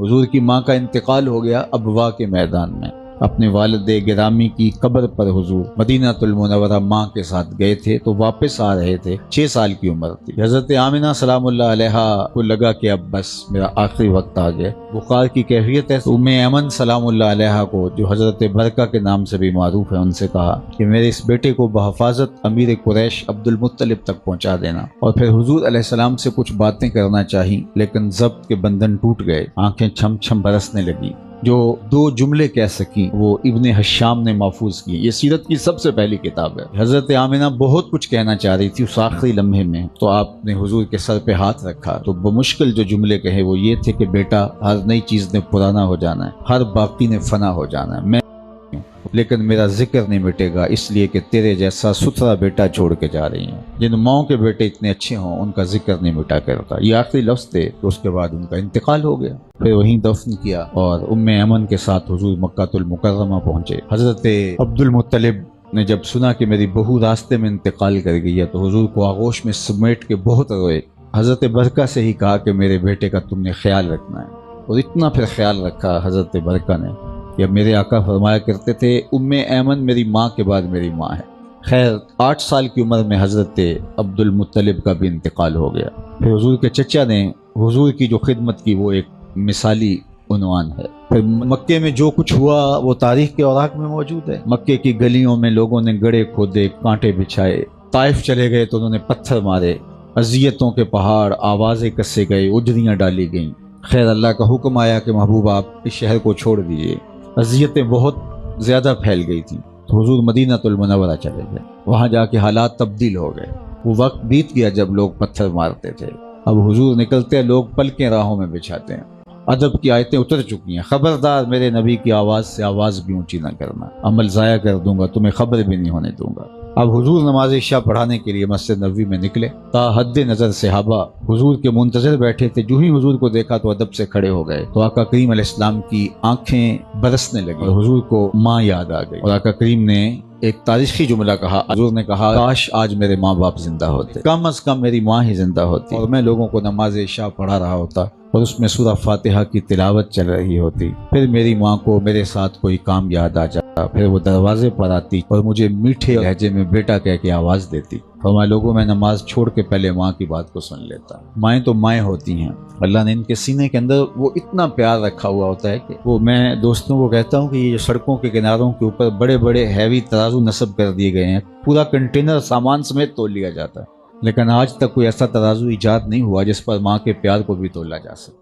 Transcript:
حضور کی ماں کا انتقال ہو گیا ابوا کے میدان میں۔ اپنے والد گرامی کی قبر پر حضور مدینہ المنورہ ماں کے ساتھ گئے تھے تو واپس آ رہے تھے، 6 سال کی عمر تھی۔ حضرت آمنہ سلام اللہ علیہا کو لگا کہ اب بس میرا آخری وقت آ گیا، بخار کی کیفیت ہے۔ ام ایمن سلام اللہ علیہا کو، جو حضرت برکہ کے نام سے بھی معروف ہے، ان سے کہا کہ میرے اس بیٹے کو بحفاظت امیر قریش عبد المطلب تک پہنچا دینا، اور پھر حضور علیہ السلام سے کچھ باتیں کرنا چاہی، لیکن ضبط کے بندھن ٹوٹ گئے، آنکھیں چھم چھم برسنے لگی۔ جو 2 جملے کہہ سکی وہ ابن حشام نے محفوظ کی۔ یہ سیرت کی سب سے پہلی کتاب ہے۔ حضرت آمنہ بہت کچھ کہنا چاہ رہی تھی اس آخری لمحے میں، تو آپ نے حضور کے سر پہ ہاتھ رکھا، تو بمشکل جو جملے کہے وہ یہ تھے کہ بیٹا، ہر نئی چیز نے پرانا ہو جانا ہے، ہر باقی نے فنا ہو جانا ہے، لیکن میرا ذکر نہیں مٹے گا، اس لیے کہ تیرے جیسا ستھرا بیٹا چھوڑ کے جا رہی ہیں۔ جن ماؤں کے بیٹے اتنے اچھے ہوں ان کا ذکر نہیں مٹا کرتا۔ یہ آخری لفظ تھے، تو اس کے بعد ان کا انتقال ہو گیا، پھر وہیں دفن کیا، اور ام ایمن کے ساتھ حضور مکہ المکرمہ پہنچے۔ حضرت عبد المطلب نے جب سنا کہ میری بہو راستے میں انتقال کر گئی ہے تو حضور کو آغوش میں سمیٹ کے بہت روئے۔ حضرت برکہ سے ہی کہا کہ میرے بیٹے کا تم نے خیال رکھنا ہے، اور اتنا پھر خیال رکھا حضرت برکہ نے کہ میرے آقا فرمایا کرتے تھے ام ایمن میری ماں کے بعد میری ماں ہے۔ خیر 8 سال کی عمر میں حضرت عبد المطلب کا بھی انتقال ہو گیا۔ پھر حضور کے چچا نے حضور کی جو خدمت کی وہ ایک مثالی عنوان ہے۔ پھر مکے میں جو کچھ ہوا وہ تاریخ کے اوراق میں موجود ہے۔ مکے کی گلیوں میں لوگوں نے گڑھے کھودے، کانٹے بچھائے، طائف چلے گئے تو انہوں نے پتھر مارے، اذیتوں کے پہاڑ، آوازیں کسے گئے، اجریاں ڈالی گئیں۔ خیر اللہ کا حکم آیا کہ محبوب آپ اس شہر کو چھوڑ دیجیے۔ اذیتیں بہت زیادہ پھیل گئی تھیں، تو حضور مدینہ المنورہ چلے گئے۔ وہاں جا کے حالات تبدیل ہو گئے۔ وہ وقت بیت گیا جب لوگ پتھر مارتے تھے، اب حضور نکلتے ہیں، لوگ پلکیں راہوں میں بچھاتے ہیں۔ ادب کی آیتیں اتر چکی ہیں، خبردار میرے نبی کی آواز سے آواز بھی اونچی نہ کرنا، عمل ضائع کر دوں گا، تمہیں خبر بھی نہیں ہونے دوں گا۔ اب حضور نماز عشاء پڑھانے کے لیے مسجد نبوی میں نکلے، تا حد نظر صحابہ حضور کے منتظر بیٹھے تھے۔ جو ہی حضور کو دیکھا تو ادب سے کھڑے ہو گئے، تو آقا کریم علیہ السلام کی آنکھیں برسنے لگی اور حضور کو ماں یاد آ گئی، اور آقا کریم نے ایک تاریخی جملہ کہا۔ حضور نے کہا کاش آج میرے ماں باپ زندہ ہوتے، کم از کم میری ماں ہی زندہ ہوتی، اور میں لوگوں کو نماز عشاء پڑھا رہا ہوتا اور اس میں سورہ فاتحہ کی تلاوت چل رہی ہوتی، پھر میری ماں کو میرے ساتھ کوئی کام یاد آ جاتا، پھر وہ دروازے پر آتی اور مجھے میٹھے لہجے میں بیٹا کہہ کے آواز دیتی، فرمایا لوگوں میں نماز چھوڑ کے پہلے ماں کی بات کو سن لیتا۔ مائیں تو مائیں ہوتی ہیں، اللہ نے ان کے سینے کے اندر وہ اتنا پیار رکھا ہوا ہوتا ہے کہ وہ، میں دوستوں کو کہتا ہوں کہ یہ جو سڑکوں کے کناروں کے اوپر بڑے بڑے ہیوی ترازو نصب کر دیے گئے ہیں، پورا کنٹینر سامان سمیت تول لیا جاتا ہے، لیکن آج تک کوئی ایسا ترازو ایجاد نہیں ہوا جس پر ماں کے پیار کو بھی تولا جا سکے۔